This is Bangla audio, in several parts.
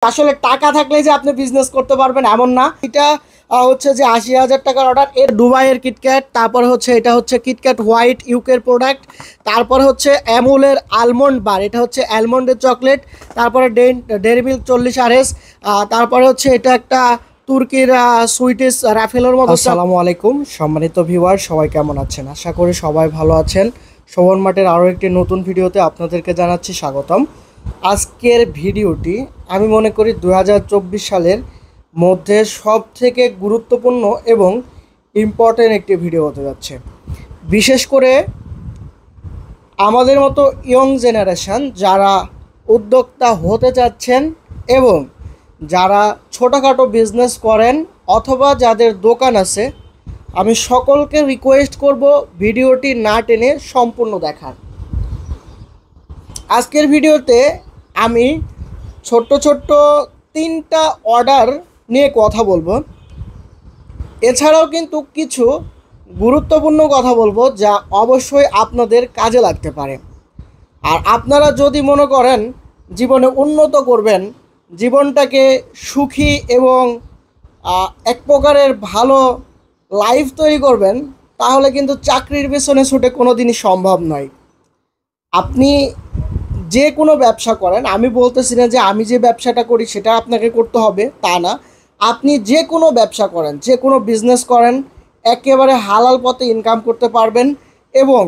আসলে টাকা থাকলে যে আপনি বিজনেস করতে পারবেন এমন না। এটা হচ্ছে যে ৮০,০০০ টাকার অর্ডার। এর দুবাইয়ের কিটক্যাট, তারপর হচ্ছে এটা হচ্ছে কিটক্যাট হোয়াইট ইউকের প্রোডাক্ট, তারপর হচ্ছে অ্যামুলের আলমন্ড বার, এটা হচ্ছে অ্যালমন্ডের চকলেট, তারপরে ডেইরি মিল্ক 40 RS, তারপরে হচ্ছে এটা একটা তুর্কির সুইটিস রাফেলের মতো। আসসালামু আলাইকুম সম্মানিত ভিউয়ার, সবাই কেমন আছেন? আশা করি সবাই ভালো আছেন। শোভন মার্টের আরও একটি নতুন ভিডিওতে আপনাদেরকে জানাচ্ছি স্বাগতম। আজকের ভিডিওটি আমি মনে করি 2024 সালের মধ্যে সব থেকে গুরুত্বপূর্ণ এবং ইম্পর্টেন্ট একটি ভিডিও হতে যাচ্ছে। বিশেষ করে আমাদের মতো ইয়ং জেনারেশন যারা উদ্যোক্তা হতে চাচ্ছেন এবং যারা ছোটোখাটো বিজনেস করেন অথবা যাদের দোকান আছে, আমি সকলকে রিকোয়েস্ট করব ভিডিওটি না টেনে সম্পূর্ণ দেখার। আজকের ভিডিওতে আমি ছোট্ট 3টা অর্ডার নিয়ে কথা বলবো। এছাড়াও কিন্তু কিছু গুরুত্বপূর্ণ কথা বলবো যা অবশ্যই আপনাদের কাজে লাগতে পারে। আর আপনারা যদি মনে করেন জীবনে উন্নত করবেন, জীবনটাকে সুখী এবং এক প্রকারের ভালো লাইফ তৈরি করবেন, তাহলে কিন্তু চাকরির পেছনে ছুটে কোনো দিনই সম্ভব নয়। আপনি যে কোনো ব্যবসা করেন, আমি বলতেছি না যে আমি যে ব্যবসাটা করি সেটা আপনাকে করতে হবে, তা না। আপনি যে কোনো ব্যবসা করেন, যে কোনো বিজনেস করেন, একেবারে হালাল পথে ইনকাম করতে পারবেন এবং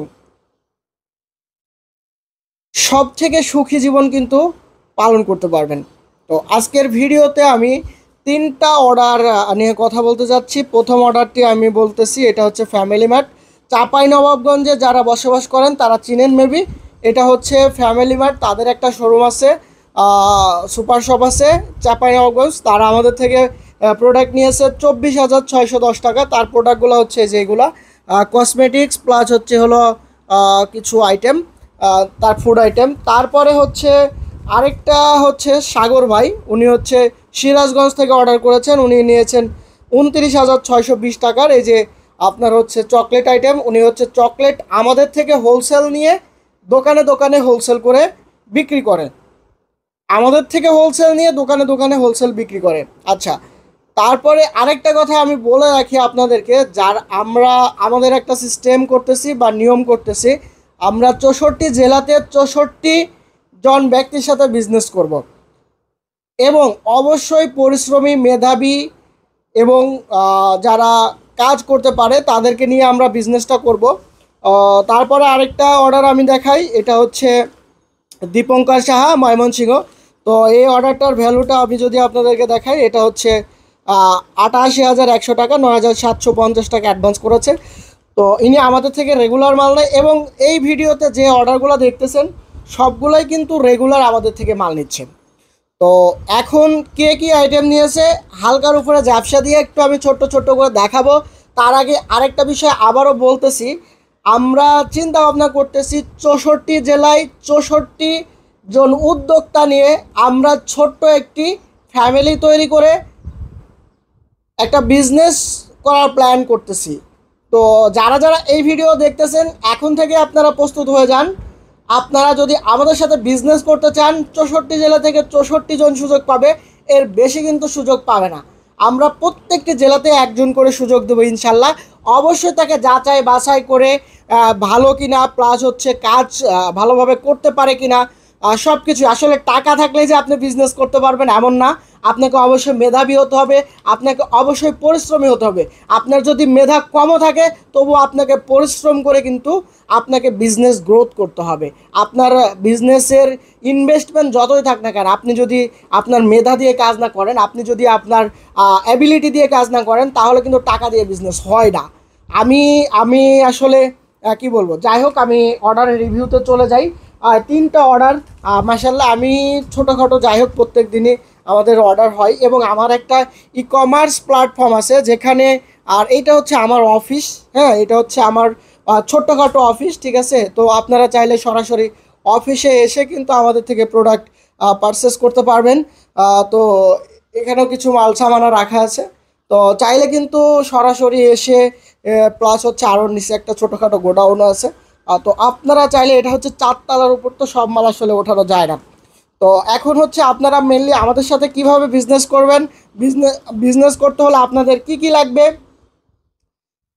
সব থেকে সুখী জীবন কিন্তু পালন করতে পারবেন। তো আজকের ভিডিওতে আমি 3টা অর্ডার নিয়ে কথা বলতে যাচ্ছি। প্রথম অর্ডারটি আমি বলতেছি, এটা হচ্ছে ফ্যামিলি মার্ট। চাঁপাইনবাবগঞ্জে যারা বসবাস করেন তারা চিনেন মেবি। এটা হচ্ছে ফ্যামিলি মার্ট, তাদের একটা শোরুম আছে, সুপার শপ আছে চাঁপাইনবাবগঞ্জ। তারা আমাদের থেকে প্রোডাক্ট নিয়েছে 24,610 টাকা। তার প্রোডাক্টগুলো হচ্ছে যেগুলো কসমেটিক্স প্লাস হচ্ছে হলো কিছু আইটেম, তার ফুড আইটেম। তারপরে হচ্ছে আরেকটা হচ্ছে সাগর ভাই, উনি হচ্ছে সিরাজগঞ্জ থেকে অর্ডার করেছেন। উনি নিয়েছেন 29,620 টাকার এই যে আপনার হচ্ছে চকলেট আইটেম। উনি হচ্ছে চকলেট আমাদের থেকে হোলসেল নিয়ে দোকানে দোকানে হোলসেল করে বিক্রি করেন, আমাদের থেকে হোলসেল নিয়ে দোকানে দোকানে হোলসেল বিক্রি করে। আচ্ছা, তারপরে আরেকটা কথা আমি বলে রাখি আপনাদেরকে, যার আমরা আমাদের একটা সিস্টেম করতেছি বা নিয়ম করতেছি, আমরা 64 জেলাতে 64 জন ব্যক্তির সাথে বিজনেস করব এবং অবশ্যই পরিশ্রমী, মেধাবী এবং যারা কাজ করতে পারে তাদেরকে নিয়ে আমরা বিজনেসটা করব। তারপরে আরেকটা অর্ডার আমি দেখাই, এটা হচ্ছে দীপঙ্কর সাহা, ময়মনসিংহ। তো এই অর্ডারটার ভ্যালুটা আমি যদি আপনাদেরকে দেখাই, এটা হচ্ছে 88,100 টাকা, 9,750 টাকা অ্যাডভান্স করেছে। তো ইনি আমাদের থেকে রেগুলার মাল নেয় এবং এই ভিডিওতে যে অর্ডারগুলো দেখতেছেন সবগুলোই কিন্তু রেগুলার আমাদের থেকে মাল নিচ্ছে। তো এখন কে কী আইটেম নিয়েছে হালকার উপরে ঝাপসা দিয়ে একটু আমি ছোট্ট করে দেখাবো। তার আগে আরেকটা বিষয় আবারও বলতেছি, আমরা চিন্তা ভাবনা করতেছি 64 জেলায় 64 জন উদ্যোক্তা নিয়ে আমরা ছোট্ট একটি ফ্যামিলি তৈরি করে একটা বিজনেস করার প্ল্যান করতেছি। তো যারা যারা এই ভিডিও দেখতেছেন এখন থেকে আপনারা প্রস্তুত হয়ে যান। আপনারা যদি আমাদের সাথে বিজনেস করতে চান, 64 জেলা থেকে 64 জন সুযোগ পাবে, এর বেশি কিন্তু সুযোগ পাবে না। আমরা প্রত্যেকটি জেলাতে একজন করে সুযোগ দেবো ইনশাল্লাহ। অবশ্যই তাকে যাচাই বাছাই করে ভালো কিনা প্লাস হচ্ছে কাজ ভালোভাবে করতে পারে কিনা সব কিছু। আসলে টাকা থাকলে যে আপনি বিজনেস করতে পারবেন এমন না, আপনাকে অবশ্যই মেধাবী হতে হবে, আপনাকে অবশ্যই পরিশ্রমী হতে হবে। আপনার যদি মেধা কমও থাকে তবু আপনাকে পরিশ্রম করে কিন্তু আপনাকে বিজনেস গ্রোথ করতে হবে। আপনার বিজনেসের ইনভেস্টমেন্ট যতই থাক না কেন, আপনি যদি আপনার মেধা দিয়ে কাজ না করেন, আপনি যদি আপনার অ্যাবিলিটি দিয়ে কাজ না করেন, তাহলে কিন্তু টাকা দিয়ে বিজনেস হয় না। আমি আসলে কি বলবো, যাই হোক আমি অর্ডারের রিভিউতে চলে যাই। 3টা অর্ডার মাশাআল্লাহ, আমি ছোটোখাটো যাই হোক প্রত্যেক দিনই আমাদের অর্ডার হয় এবং আমার একটা ই কমার্স প্ল্যাটফর্ম আছে যেখানে, আর এইটা হচ্ছে আমার অফিস, হ্যাঁ এটা হচ্ছে আমার ছোট্টখাটো অফিস, ঠিক আছে। তো আপনারা চাইলে সরাসরি অফিসে এসে কিন্তু আমাদের থেকে প্রোডাক্ট পারচেস করতে পারবেন। তো এখানেও কিছু মাল সামানা রাখা আছে, তো চাইলে কিন্তু সরাসরি এসে প্লাস হচ্ছে আরও নিচে একটা ছোটোখাটো গোডাউনও আছে। তো আপনারা চাইলে, এটা হচ্ছে 4 তলার উপর, তো সব মাল আসলে ওঠানো যায় না। তো এখন হচ্ছে আপনারা মেনলি আমাদের সাথে কিভাবে বিজনেস করবেন, বিজনেস করতে হলে আপনাদের কি কি লাগবে।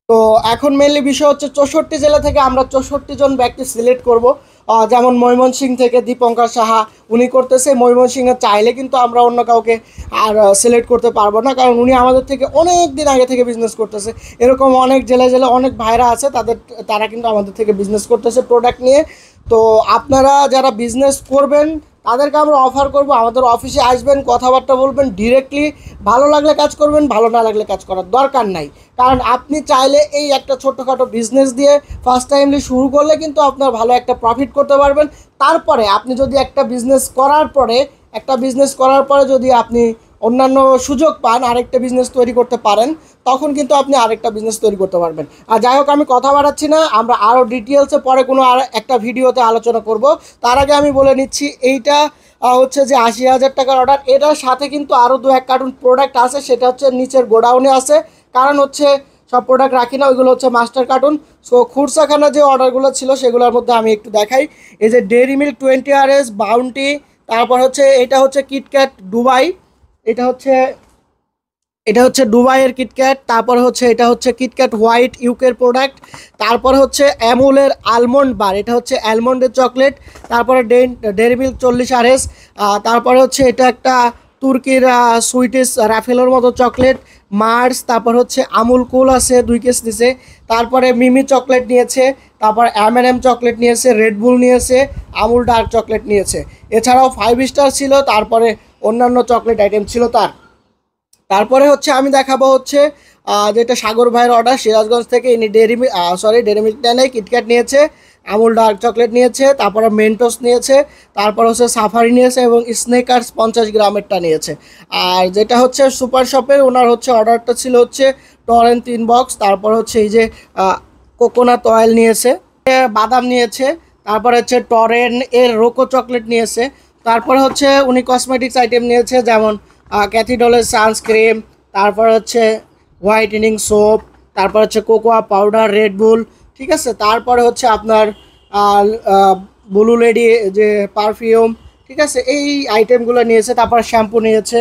তো এখন মেনলি বিষয় হচ্ছে 64 জেলা থেকে আমরা 64 জন ব্যক্তি সিলেক্ট করব। যেমন ময়মনসিংহ থেকে দীপঙ্কর সাহা উনি করতেছে। ময়মনসিংহে চাইলে কিন্তু আমরা অন্য কাউকে আর সিলেক্ট করতে পারবো না, কারণ উনি আমাদের থেকে অনেক দিন আগে থেকে বিজনেস করতেছে। এরকম অনেক জেলায় জেলায় অনেক ভাইরা আছে, তারা কিন্তু আমাদের থেকে বিজনেস করতেছে প্রোডাক্ট নিয়ে। তো আপনারা যারা বিজনেস করবেন তাদেরকে আমরা অফার করব, আমাদের অফিসে আসবেন, কথাবার্তা বলবেন, ডিরেক্টলি ভালো লাগলে কাজ করবেন, ভালো না লাগলে কাজ করার দরকার নাই। কারণ আপনি চাইলে এই একটা ছোট্টখাটো বিজনেস দিয়ে ফার্স্ট টাইমলি শুরু করলে কিন্তু আপনার ভালো একটা প্রফিট করতে পারবেন। তারপরে আপনি যদি একটা বিজনেস করার পরে যদি আপনি অন্যান্য সুযোগ পান, আরেকটা বিজনেস তৈরি করতে পারেন, তখন কিন্তু আপনি আরেকটা বিজনেস তৈরি করতে পারবেন। আর যাই হোক, আমি কথা বাড়াচ্ছি না, আমরা আরও ডিটেলসে পরে কোনো আর একটা ভিডিওতে আলোচনা করব। তার আগে আমি বলে নিচ্ছি, এইটা হচ্ছে যে 80,000 টাকার অর্ডার, এটার সাথে কিন্তু আরও 2-1 কার্টুন প্রোডাক্ট আছে, সেটা হচ্ছে নিচের গোডাউনে আছে। কারণ হচ্ছে সব প্রোডাক্ট রাখি না, ওইগুলো হচ্ছে মাস্টার কার্টুন। সো খুরসাখানা যে অর্ডারগুলো ছিল সেগুলোর মধ্যে আমি একটু দেখাই। এই যে ডেইরি মিল্ক 20 RS বাউন্টি, তারপর হচ্ছে এটা হচ্ছে কিটক্যাট দুবাই, এটা হচ্ছে দুবাইয়ের কিটক্যাট, তারপর হচ্ছে এটা হচ্ছে কিটক্যাট হোয়াইট ইউকের প্রোডাক্ট, তারপর হচ্ছে অ্যামুলের আলমন্ড বার, এটা হচ্ছে অ্যালমন্ডের চকলেট, তারপরে ডেইরি মিল্ক 40 RS, তারপরে হচ্ছে এটা একটা তুর্কির সুইটিস রাফেলের মতো চকলেট মার্স, তারপর হচ্ছে আমুল কুল আছে 2 কেস নিয়েছে, তারপরে মিমি চকলেট নিয়েছে, তারপর M&M চকলেট নিয়েছে, রেডবুল নিয়েছে, আমুল ডার্ক চকলেট নিয়েছে। এছাড়াও 5 স্টার ছিল, তারপরে অন্যান্য চকলেট আইটেম ছিল তারপরে হচ্ছে আমি দেখাবো হচ্ছে যেটা সাগর ভাইয়ের অর্ডার সিরাজগঞ্জ থেকে, ইনি ডেরি মিল্কটা নেই, কিটক্যাট নিয়েছে, আমুল ডার্ক চকলেট নিয়েছে, তারপরে মেন্টোস নিয়েছে, তারপর হচ্ছে সাফারি নিয়েছে এবং স্নেকার্স 50 গ্রামেরটা নিয়েছে। আর যেটা হচ্ছে সুপার শপের ওনার হচ্ছে অর্ডারটা ছিল হচ্ছে টরেন 3 বক্স, তারপর হচ্ছে এই যে কোকোনাট অয়েল নিয়েছে, বাদাম নিয়েছে, তারপর হচ্ছে টরেন এর রোকো চকলেট নিয়েছে, তারপরে হচ্ছে উনি কসমেটিক্স আইটেম নিয়েছে, যেমন ক্যাথিডলের সানস্ক্রিম, তারপর হচ্ছে হোয়াইটেনিং সোপ, তারপর হচ্ছে কোকোয়া পাউডার, রেডবুল, ঠিক আছে। তারপরে হচ্ছে আপনার ব্লু লেডি যে পারফিউম, ঠিক আছে, এই আইটেমগুলো নিয়েছে, তারপর শ্যাম্পু নিয়েছে,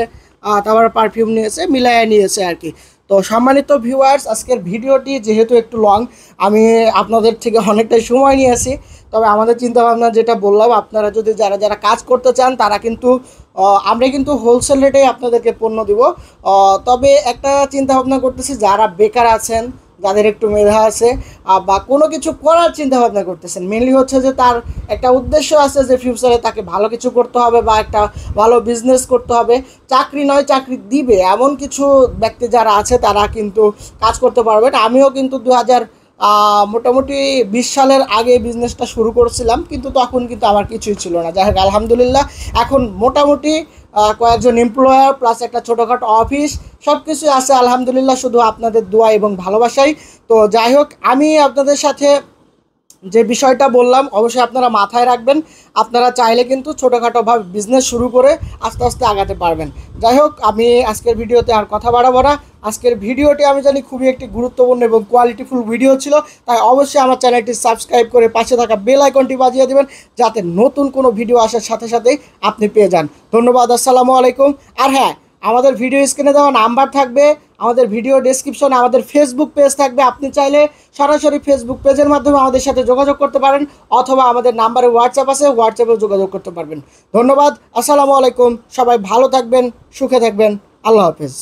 তারপর পারফিউম নিয়েছে, মিলাইয়া নিয়েছে আর কি। তো সম্মানিত ভিউয়ার্স, আজকের ভিডিওটি যেহেতু একটু লং, আমি আপনাদের থেকে অনেকটাই সময় নিয়েছি, তবে আমাদের চিন্তাভাবনা যেটা বললাম, আপনারা যদি যারা কাজ করতে চান তারা কিন্তু আমরা কিন্তু হোলসেল রেটেই আপনাদেরকে পণ্য দিব। তবে একটা চিন্তাভাবনা করতেছি, যারা বেকার আছেন, যাদের একটু মেধা আছে বা কোনো কিছু করার চিন্তা ভাবনা করতেছেন, মেনলি হচ্ছে যে তার একটা উদ্দেশ্য আছে যে ফিউচারে তাকে ভালো কিছু করতে হবে বা একটা ভালো বিজনেস করতে হবে, চাকরি নয় চাকরি দিবে এমন কিছু ব্যক্তি যারা আছে তারা কিন্তু কাজ করতে পারবেন। আমিও কিন্তু মোটামুটি 20 সালের আগে বিজনেসটা শুরু করেছিলাম, কিন্তু তখন কিন্তু আমার কিছুই ছিল না। যাই হোক, আলহামদুলিল্লাহ এখন মোটামুটি কয়েকজন এমপ্লয়ার প্লাস একটা ছোটোখাটো অফিস সব কিছুই আছে আলহামদুলিল্লাহ, শুধু আপনাদের দোয়া এবং ভালোবাসাই। তো যাই হোক, আমি আপনাদের সাথে যে বিষয়টা বললাম অবশ্যই আপনারা মাথায় রাখবেন। আপনারা চাইলে কিন্তু ছোটোখাটোভাবে বিজনেস শুরু করে আস্তে আস্তে আগাতে পারবেন। যাই হোক, আমি আজকের ভিডিওতে আর কথা বাড়াবো না। আজকের ভিডিওটি আমি জানি খুবই একটি গুরুত্বপূর্ণ এবং কোয়ালিটিফুল ভিডিও ছিল, তাই অবশ্যই আমার চ্যানেলটি সাবস্ক্রাইব করে পাশে থাকা বেল আইকনটি বাজিয়ে দেবেন, যাতে নতুন কোনো ভিডিও আসার সাথে সাথেই আপনি পেয়ে যান। ধন্যবাদ, আসসালামু আলাইকুম। আর হ্যাঁ, আমাদের ভিডিও স্ক্রিনে দেওয়া নাম্বার থাকবে, আমাদের ভিডিও ডেসক্রিপশনে আমাদের ফেসবুক পেজ থাকবে, আপনি চাইলে সরাসরি ফেসবুক পেজের মাধ্যমে আমাদের সাথে যোগাযোগ করতে পারেন, অথবা আমাদের নাম্বারে হোয়াটসঅ্যাপ আছে, হোয়াটসঅ্যাপেও যোগাযোগ করতে পারবেন। ধন্যবাদ, আসসালামু আলাইকুম। সবাই ভালো থাকবেন, সুখে থাকবেন, আল্লাহ হাফেজ।